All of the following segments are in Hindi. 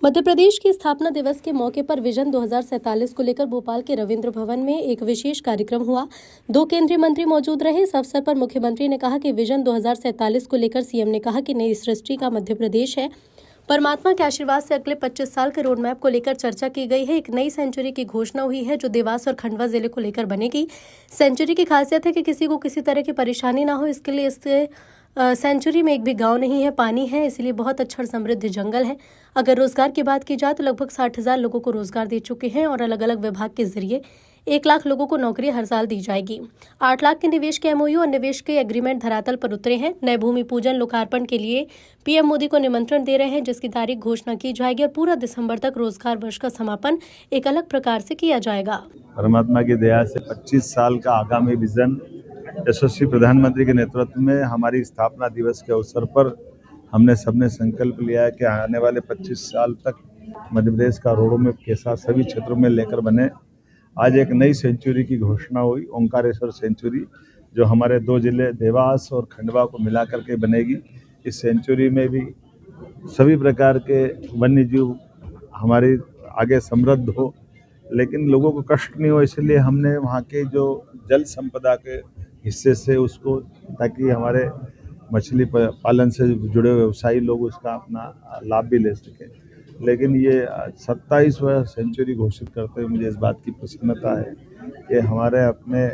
मध्य प्रदेश के स्थापना दिवस के मौके पर विजन 2047 को लेकर भोपाल के रविंद्र भवन में एक विशेष कार्यक्रम हुआ। 2 केंद्रीय मंत्री मौजूद रहे। इस अवसर पर मुख्यमंत्री ने कहा कि विजन 2047 को लेकर सीएम ने कहा कि नई सृष्टि का मध्य प्रदेश है। परमात्मा के आशीर्वाद से अगले 25 साल के रोड मैप को लेकर चर्चा की गई है। एक नई सेंचुरी की घोषणा हुई है जो देवास और खंडवा जिले को लेकर बनेगी। सेंचुरी की खासियत है कि किसी को किसी तरह की परेशानी ना हो, इसके लिए इससे सेंचुरी में एक भी गांव नहीं है, पानी है, इसलिए बहुत अच्छा और समृद्ध जंगल है। अगर रोजगार की बात की जाए तो लगभग 60,000 लोगों को रोजगार दे चुके हैं और अलग अलग विभाग के जरिए 1 लाख लोगों को नौकरी हर साल दी जाएगी। 8 लाख के निवेश के एमओयू और निवेश के एग्रीमेंट धरातल पर उतरे हैं। नए भूमि पूजन लोकार्पण के लिए पीएम मोदी को निमंत्रण दे रहे हैं, जिसकी तारीख घोषणा की जाएगी और पूरा दिसंबर तक रोजगार वर्ष का समापन एक अलग प्रकार से किया जाएगा। परमात्मा की दया से 25 साल का आगामी विजन यशस्वी प्रधानमंत्री के नेतृत्व में हमारी स्थापना दिवस के अवसर पर हमने सबने संकल्प लिया है कि आने वाले 25 साल तक मध्य प्रदेश का रोड मैप के साथ सभी क्षेत्रों में लेकर बने। आज एक नई सेंचुरी की घोषणा हुई, ओंकारेश्वर सेंचुरी, जो हमारे 2 जिले देवास और खंडवा को मिला करके बनेगी। इस सेंचुरी में भी सभी प्रकार के वन्य जीव हमारी आगे समृद्ध हो, लेकिन लोगों को कष्ट नहीं हो, इसलिए हमने वहाँ के जो जल संपदा के हिस्से से उसको, ताकि हमारे मछली पालन से जुड़े व्यवसायी लोग उसका अपना लाभ भी ले सकें। लेकिन ये 27वां सेंचुरी घोषित करते हुए मुझे इस बात की प्रसन्नता है कि हमारे अपने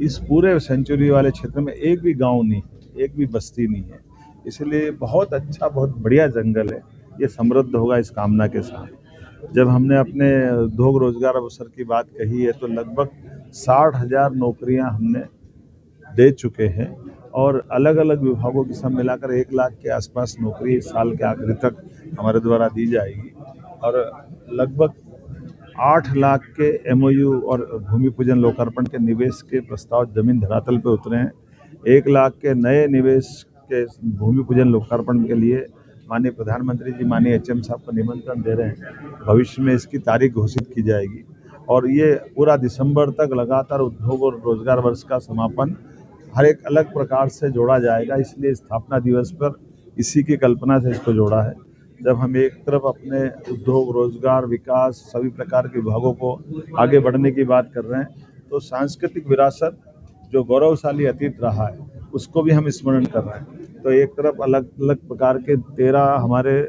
इस पूरे सेंचुरी वाले क्षेत्र में एक भी गांव नहीं है, एक भी बस्ती नहीं है। इसलिए बहुत अच्छा, बहुत बढ़िया जंगल है, ये समृद्ध होगा इस कामना के साथ। जब हमने अपने उद्योग रोजगार अवसर की बात कही है तो लगभग 60,000 नौकरियां हमने दे चुके हैं और अलग अलग विभागों की सब मिलाकर 1 लाख के आसपास नौकरी इस साल के आखिरी तक हमारे द्वारा दी जाएगी और लगभग 8 लाख के एमओयू और भूमि पूजन लोकार्पण के निवेश के प्रस्ताव जमीन धरातल पर उतरे हैं। 1 लाख के नए निवेश के भूमि पूजन लोकार्पण के लिए माननीय प्रधानमंत्री जी, माननीय एचएम साहब को निमंत्रण दे रहे हैं। भविष्य में इसकी तारीख घोषित की जाएगी और ये पूरा दिसंबर तक लगातार उद्योग और रोजगार वर्ष का समापन हर एक अलग प्रकार से जोड़ा जाएगा। इसलिए स्थापना दिवस पर इसी की कल्पना से इसको जोड़ा है। जब हम एक तरफ अपने उद्योग, रोजगार, विकास, सभी प्रकार के विभागों को आगे बढ़ने की बात कर रहे हैं, तो सांस्कृतिक विरासत जो गौरवशाली अतीत रहा है उसको भी हम स्मरण कर रहे हैं। तो एक तरफ अलग अलग प्रकार के 13 हमारे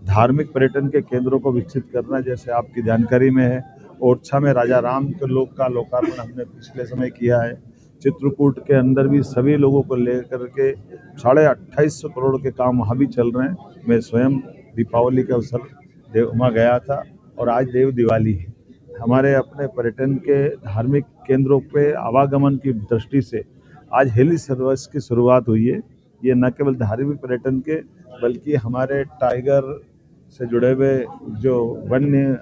धार्मिक पर्यटन के केंद्रों को विकसित करना, जैसे आपकी जानकारी में है, ओरछा में राजा राम के लोक का लोकार्पण हमने पिछले समय किया है। चित्रकूट के अंदर भी सभी लोगों को लेकर के 2850 करोड़ के काम वहाँ भी चल रहे हैं। मैं स्वयं दीपावली के अवसर वहाँ गया था और आज देव दिवाली है। हमारे अपने पर्यटन के धार्मिक केंद्रों पे आवागमन की दृष्टि से आज हेली सर्विस की शुरुआत हुई है। ये न केवल धार्मिक पर्यटन के बल्कि हमारे टाइगर से जुड़े हुए जो वन्य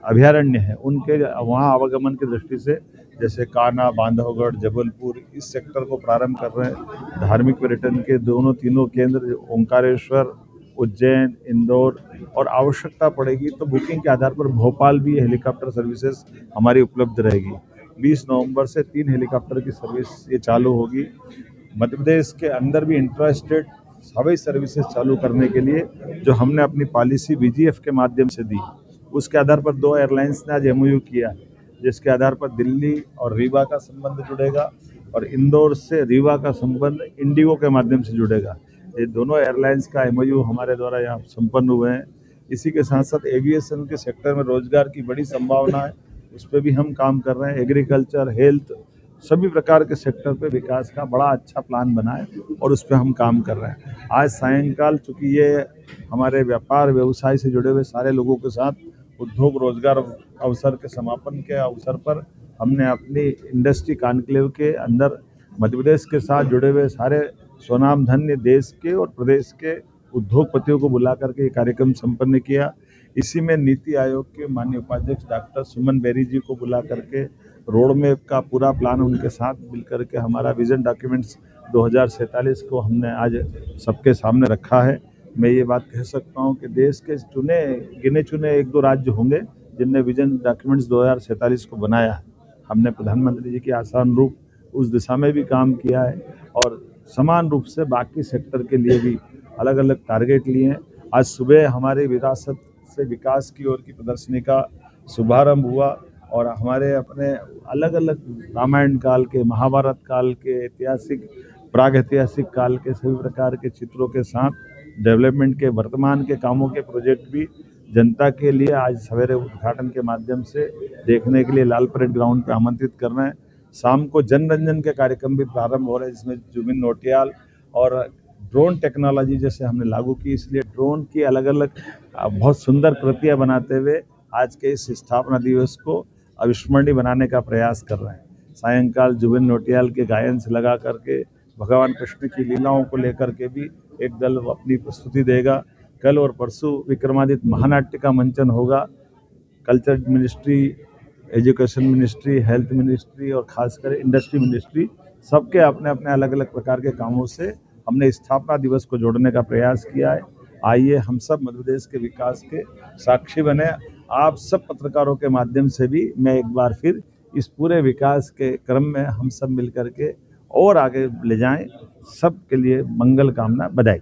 अभयारण्य हैं उनके वहाँ आवागमन की दृष्टि से, जैसे कान्हा, बांधवगढ़, जबलपुर, इस सेक्टर को प्रारंभ कर रहे हैं। धार्मिक पर्यटन के तीनों केंद्र ओंकारेश्वर, उज्जैन, इंदौर और आवश्यकता पड़ेगी तो बुकिंग के आधार पर भोपाल भी हेलीकॉप्टर सर्विसेज हमारी उपलब्ध रहेगी। 20 नवंबर से 3 हेलीकॉप्टर की सर्विस ये चालू होगी। मध्य प्रदेश के अंदर भी इंट्रा-स्टेट हवाई सर्विसेज चालू करने के लिए जो हमने अपनी पॉलिसी बीजीएफ के माध्यम से दी, उसके आधार पर 2 एयरलाइंस ने आज एमओयू किया है, जिसके आधार पर दिल्ली और रीवा का संबंध जुड़ेगा और इंदौर से रीवा का संबंध इंडिगो के माध्यम से जुड़ेगा। ये दोनों एयरलाइंस का एमओयू हमारे द्वारा यहाँ संपन्न हुए हैं। इसी के साथ साथ एविएशन के सेक्टर में रोजगार की बड़ी संभावना है, उस पर भी हम काम कर रहे हैं। एग्रीकल्चर, हेल्थ, सभी प्रकार के सेक्टर पे विकास का बड़ा अच्छा प्लान बना है और उस पर हम काम कर रहे हैं। आज सायंकाल, चूँकि ये हमारे व्यापार व्यवसाय से जुड़े हुए सारे लोगों के साथ उद्योग रोजगार अवसर के समापन के अवसर पर हमने अपनी इंडस्ट्री कॉन्क्लेव के अंदर मध्य प्रदेश के साथ जुड़े हुए सारे स्वनाम धन्य देश के और प्रदेश के उद्योगपतियों को बुला करके ये कार्यक्रम संपन्न किया। इसी में नीति आयोग के माननीय उपाध्यक्ष डॉक्टर सुमन बेरी जी को बुला करके रोड मैप का पूरा प्लान उनके साथ मिल करके हमारा विजन डॉक्यूमेंट्स 2047 को हमने आज सबके सामने रखा है। मैं ये बात कह सकता हूँ कि देश के गिने चुने 1-2 राज्य होंगे जिनने विजन डॉक्यूमेंट्स 2047 को बनाया है। हमने प्रधानमंत्री जी के आसान रूप उस दिशा में भी काम किया है और समान रूप से बाकी सेक्टर के लिए भी अलग अलग टारगेट लिए हैं। आज सुबह हमारी विरासत से विकास की ओर की प्रदर्शनी का शुभारंभ हुआ और हमारे अपने अलग अलग रामायण काल के, महाभारत काल के, ऐतिहासिक प्राग ऐतिहासिक काल के सभी प्रकार के चित्रों के साथ डेवलपमेंट के वर्तमान के कामों के प्रोजेक्ट भी जनता के लिए आज सवेरे उद्घाटन के माध्यम से देखने के लिए लाल परेड ग्राउंड पे आमंत्रित कर रहे हैं। शाम को जनरंजन के कार्यक्रम भी प्रारंभ हो रहे हैं, जिसमें जुबिन नौटियाल और ड्रोन टेक्नोलॉजी जैसे हमने लागू की, इसलिए ड्रोन की अलग अलग बहुत सुंदर कृतियाँ बनाते हुए आज के इस स्थापना दिवस को अविस्मरणीय बनाने का प्रयास कर रहे हैं। सायंकाल जुबिन नौटियाल के गायन से लगा करके भगवान कृष्ण की लीलाओं को लेकर के भी एक दल अपनी प्रस्तुति देगा। कल और परसों विक्रमादित्य महानाट्य का मंचन होगा। Culture ministry, education ministry, health ministry और खासकर इंडस्ट्री मिनिस्ट्री, सबके अपने अपने अलग अलग प्रकार के कामों से हमने स्थापना दिवस को जोड़ने का प्रयास किया है। आइए हम सब मध्य प्रदेश के विकास के साक्षी बने। आप सब पत्रकारों के माध्यम से भी मैं एक बार फिर इस पूरे विकास के क्रम में हम सब मिलकर के और आगे ले जाएं। सबके लिए मंगल कामना, बधाई।